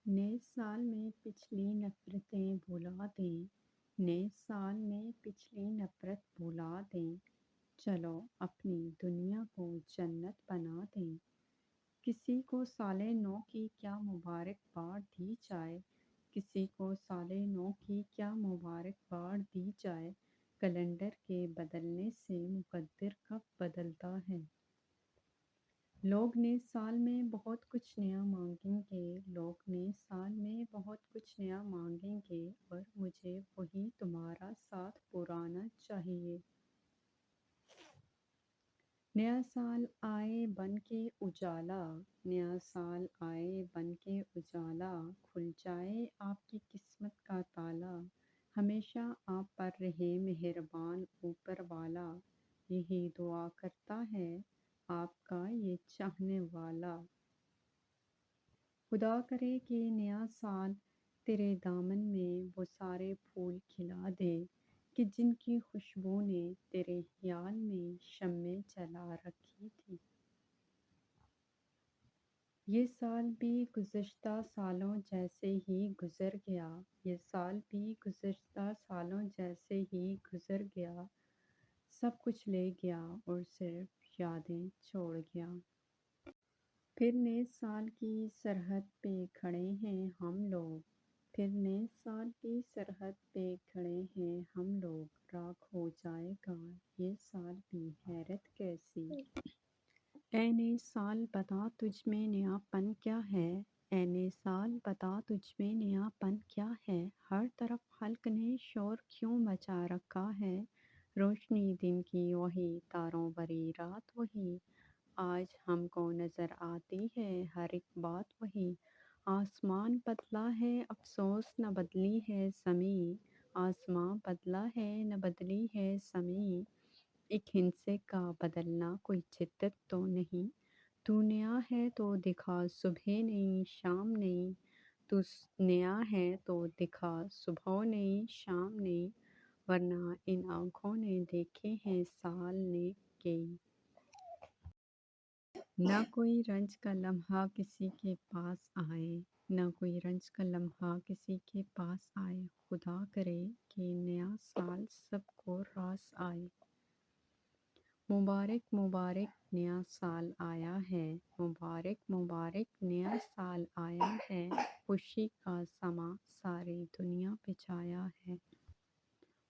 نئے سال میں پچھلی نفرتیں بھلا دیں، نئے سال میں پچھلی نفرت بھلا دیں، چلو اپنی دنیا کو جنت بنا دیں۔ کسی کو سال نو کی کیا مبارکباد دی جائے، کسی کو سال نو کی کیا مبارکباد دی جائے، کیلنڈر کے بدلنے سے مقدر کب بدلتا ہے۔ لوگ نئے سال میں بہت کچھ نیا مانگیں گے، لوگ نئے سال میں بہت کچھ نیا مانگیں گے، اور مجھے وہی تمہارا ساتھ پرانا چاہیے۔ نیا سال آئے بن کے اجالا، نیا سال آئے بن کے اجالا، کھل جائے آپ کی قسمت کا تالا، ہمیشہ آپ پر رہے مہربان اوپر والا، یہی دعا کرتا ہے آپ کا یہ چاہنے والا۔ خدا کرے کہ نیا سال تیرے دامن میں وہ سارے پھول کھلا دے کہ جن کی خوشبو نے تیرے خیال میں شمع جلا رکھی تھی۔ یہ سال بھی گزشتہ سالوں جیسے ہی گزر گیا، یہ سال بھی گزشتہ سالوں جیسے ہی گزر گیا، سب کچھ لے گیا اور صرف یادیں چھوڑ گیا۔ پھر نئے سال کی سرحد پہ کھڑے ہیں ہم لوگ، پھر نئے سال کی سرحد پہ کھڑے ہیں ہم لوگ، راکھ ہو جائے گا یہ سال بھی حیرت کیسی۔ اے نئے سال بتا تجھ میں نیا پن کیا ہے، اے نئے سال بتا تجھ میں نیا پن کیا ہے، ہر طرف خلق نے شور کیوں مچا رکھا ہے، روشنی دن کی وہی، تاروں بھری رات وہی، آج ہم کو نظر آتی ہے ہر ایک بات وہی، آسمان بدلا ہے افسوس نہ بدلی ہے زمیں، آسمان بدلا ہے نہ بدلی ہے زمیں، ایک ہندسے کا بدلنا کوئی شدت تو نہیں، تو نیا ہے تو دکھا صبح نہیں شام نہیں، تو نیا ہے تو دکھا صبح نہیں شام نہیں، ورنہ ان آنکھوں نے دیکھے ہیں سال نے کئی۔ نہ کوئی رنج کا لمحہ کسی کے پاس آئے، نہ کوئی رنج کا لمحہ کسی کے پاس آئے، خدا کرے کہ نیا سال سب کو راس آئے۔ مبارک مبارک نیا سال آیا ہے، مبارک مبارک نیا سال آیا ہے، خوشی کا سماں ساری دنیا پہ چھایا ہے۔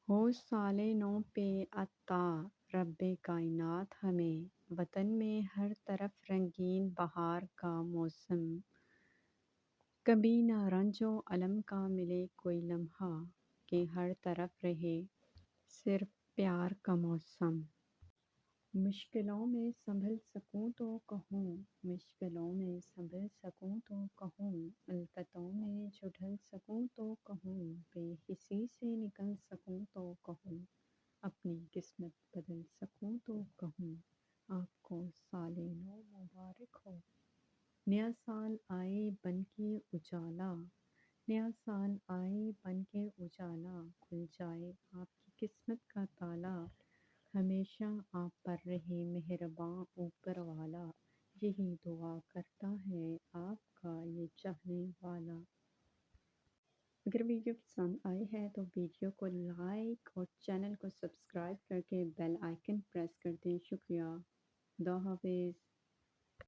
ہو سال نو پہ عطا رب کائنات ہمیں، وطن میں ہر طرف رنگین بہار کا موسم، کبھی نہ رنج و الم کا ملے کوئی لمحہ، کہ ہر طرف رہے صرف پیار کا موسم۔ مشکلوں میں سنبھل سکوں تو کہوں، مشکلوں میں سنبھل سکوں تو کہوں، الفتوں میں جو ڈھل سکوں تو کہوں، بے حسی سے نکل سکوں تو کہوں، اپنی قسمت بدل سکوں تو کہوں، آپ کو سال نو مبارک ہو۔ نیا سال آئے بن کے اجالا، نیا سال آئے بن کے اجالا، کھل جائے آپ کی قسمت کا تالا، ہمیشہ آپ پر رہے مہرباں اوپر والا، یہی دعا کرتا ہے آپ کا یہ چاہنے والا۔ اگر ویڈیو پسند آئی ہے تو ویڈیو کو لائک اور چینل کو سبسکرائب کر کے بیل آئیکن پریس کر دیں۔ شکریہ۔ خدا حافظ۔